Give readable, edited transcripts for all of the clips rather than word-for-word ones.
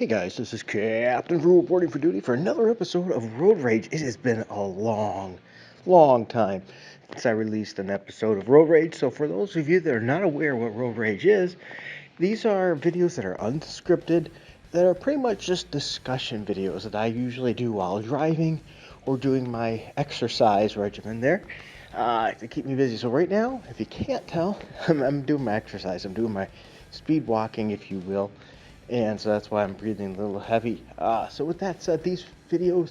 Hey guys, this is Captain Drew reporting for duty for another episode of Road Rage. It has been a long time since I released an episode of Road Rage. So for those of you that are not aware what Road Rage is, these are videos that are unscripted, that are pretty much just discussion videos that I usually do while driving or doing my exercise regimen there to keep me busy. So right now, if you can't tell, I'm doing my exercise. I'm doing my speed walking, if you will. And so that's why I'm breathing a little heavy. So with that said, these videos,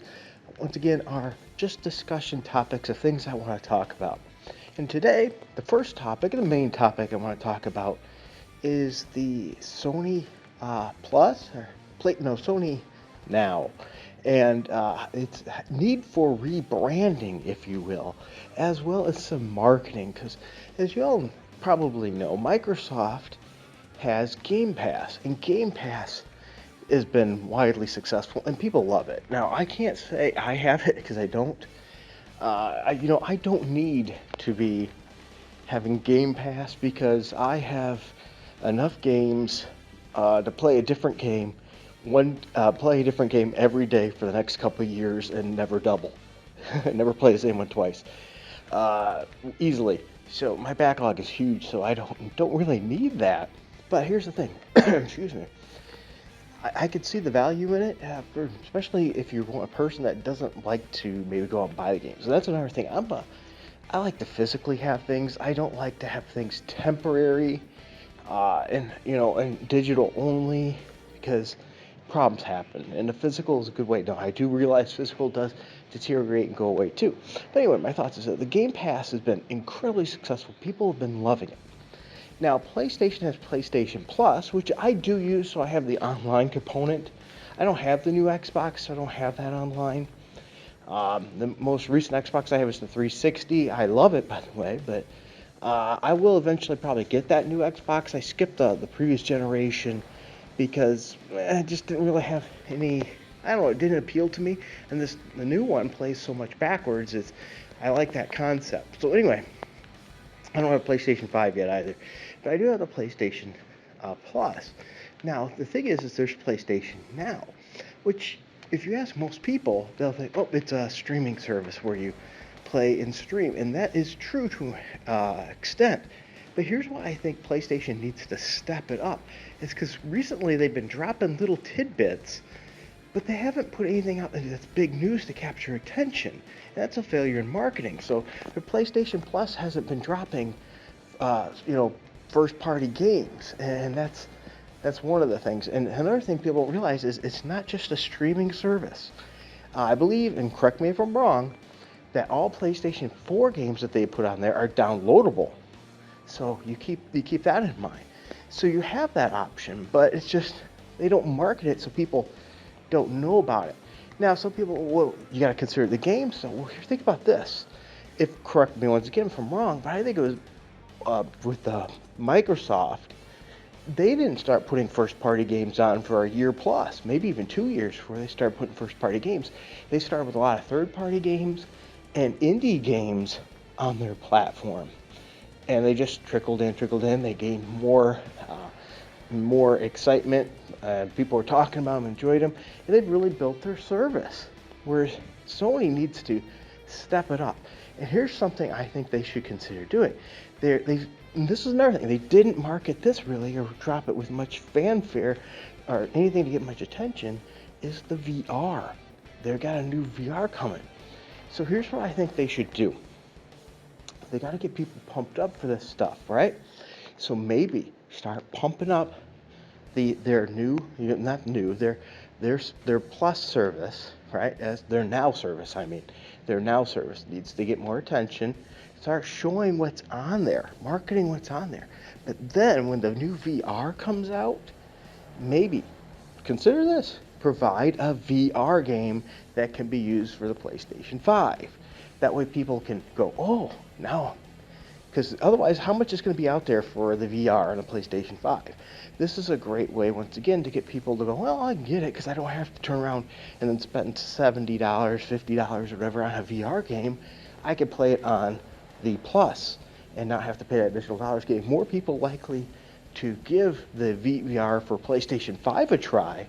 once again, are just discussion topics of things I want to talk about. And today, the first topic, and the main topic I want to talk about, is the Sony Plus, or Sony Now. And its need for rebranding, if you will, as well as some marketing. Because as you all probably know, Microsoft has Game Pass, and Game Pass has been widely successful, and people love it. Now, I can't say I have it because I don't. I don't need to be having Game Pass because I have enough games to play a different game, play a different game every day for the next couple of years and never double, never play the same one twice, easily. So my backlog is huge, so I don't really need that. But here's the thing, excuse me. I could see the value in it, especially if you're a person that doesn't like to maybe go out and buy the games. So that's another thing. I like to physically have things. I don't like to have things temporary, and digital only, because problems happen. And the physical is a good way. Now, I do realize physical does deteriorate and go away too. But anyway, my thoughts is that the Game Pass has been incredibly successful. People have been loving it. Now, PlayStation has PlayStation Plus, which I do use, so I have the online component. I don't have the new Xbox, so I don't have that online. The most recent Xbox I have is the 360. I love it, by the way, but I will eventually probably get that new Xbox. I skipped the previous generation because I just didn't really have any. I don't know. It didn't appeal to me, and the new one plays so much backwards. I like that concept. So anyway, I don't have a PlayStation 5 yet either, but I do have a PlayStation Plus. Now, the thing is there's PlayStation Now, which, if you ask most people, they'll think, oh, it's a streaming service where you play and stream, and that is true to an extent. But here's why I think PlayStation needs to step it up. It's because recently they've been dropping little tidbits, but they haven't put anything out that's big news to capture attention. And that's a failure in marketing. So the PlayStation Plus hasn't been dropping, first-party games, and that's one of the things. And another thing people don't realize is it's not just a streaming service. I believe, and correct me if I'm wrong, that all PlayStation 4 games that they put on there are downloadable. So you keep that in mind. So you have that option, but it's just they don't market it so people don't know about it. Now, some people, well, you got to consider the game. So, think about this. Correct me once again if I'm wrong, but I think it was with Microsoft, they didn't start putting first-party games on for a year plus, maybe even 2 years before they started putting first-party games. They started with a lot of third-party games and indie games on their platform, and they just trickled in. They gained more excitement. People were talking about them, enjoyed them, and they've really built their service. Whereas Sony needs to step it up. And here's something I think they should consider doing. And this is another thing. They didn't market this really or drop it with much fanfare or anything to get much attention, is the VR. They've got a new VR coming. So here's what I think they should do. They got to get people pumped up for this stuff, right? So maybe start pumping up their Plus service, right? As their Now service, their Now service needs to get more attention. Start showing what's on there, marketing what's on there. But then when the new VR comes out, maybe consider this: provide a VR game that can be used for the PlayStation 5. That way people can go, oh, now. Because otherwise, how much is going to be out there for the VR on a PlayStation 5? This is a great way, once again, to get people to go, well, I can get it because I don't have to turn around and then spend $70, $50, or whatever on a VR game. I could play it on the Plus and not have to pay that additional dollars. Get more people likely to give the VR for PlayStation 5 a try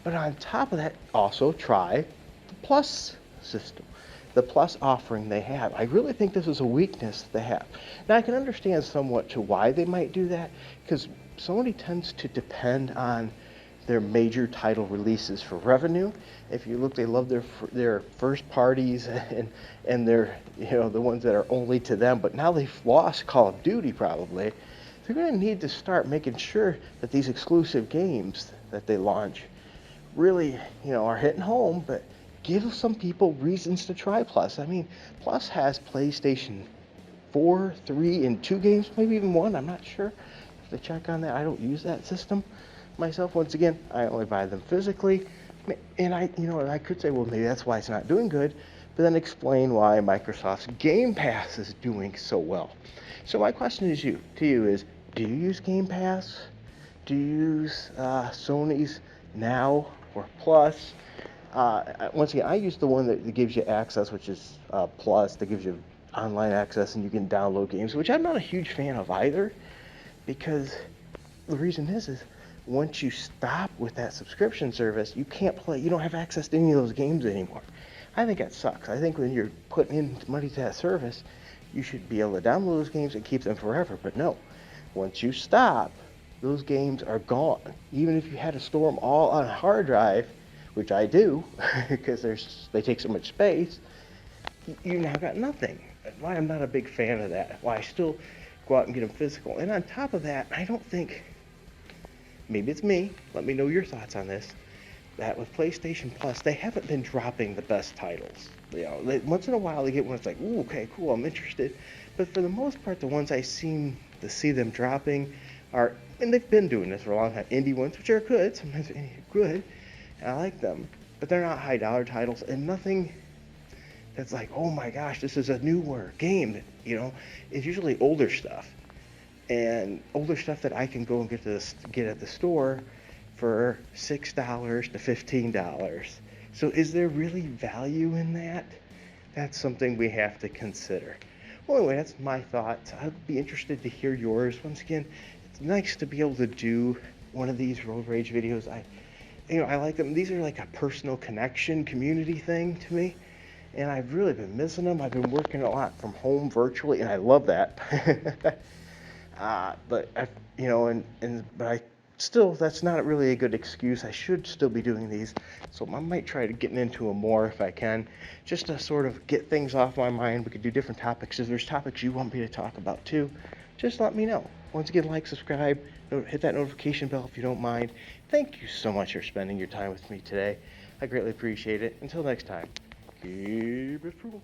But on top of that, also try the Plus system, the Plus offering they have. I really think this is a weakness that they have. Now, I can understand somewhat to why they might do that, because Sony tends to depend on their major title releases for revenue. If you look, they love their first parties and their, the ones that are only to them. But now they've lost Call of Duty probably. They're going to need to start making sure that these exclusive games that they launch really, are hitting home, but give some people reasons to try Plus. I mean, Plus has PlayStation 4, 3, and 2 games, maybe even 1. I'm not sure. Have to check on that. I don't use that system myself. Once again, I only buy them physically. And I could say, well, maybe that's why it's not doing good, but then explain why Microsoft's Game Pass is doing so well. So my question to you is, do you use Game Pass? Do you use Sony's Now or Plus? Once again, I use the one that gives you access, which is Plus, that gives you online access and you can download games, which I'm not a huge fan of either, because the reason is once you stop with that subscription service, you can't play, you don't have access to any of those games anymore. I think that sucks. I think when you're putting in money to that service, you should be able to download those games and keep them forever. But no, once you stop, those games are gone. Even if you had to store them all on a hard drive, which I do, because they take so much space, you now got nothing. That's why I'm not a big fan of that. Why I still go out and get them physical. And on top of that, I don't think, maybe it's me, let me know your thoughts on this, that with PlayStation Plus, they haven't been dropping the best titles. Once in a while they get one that's like, ooh, okay, cool, I'm interested. But for the most part, the ones I seem to see them dropping are, and they've been doing this for a long time, indie ones, which are good, sometimes they're good, and I like them, but they're not high dollar titles, and nothing that's like, oh my gosh, this is a newer game, it's usually older stuff. And older stuff that I can go and get at the store for $6 to $15. So is there really value in that? That's something we have to consider. Well, anyway, that's my thoughts. I'd be interested to hear yours. Once again, it's nice to be able to do one of these road rage videos. I like them. These are like a personal connection, community thing to me. And I've really been missing them. I've been working a lot from home virtually, and I love that. But I still, that's not really a good excuse. I should still be doing these, so I might try to get into them more if I can, just to sort of get things off my mind. We could do different topics. If there's topics you want me to talk about too, just let me know. Once again, like, subscribe, hit that notification bell if you don't mind. Thank you so much for spending your time with me today. I greatly appreciate it. Until next time, keep it frugal.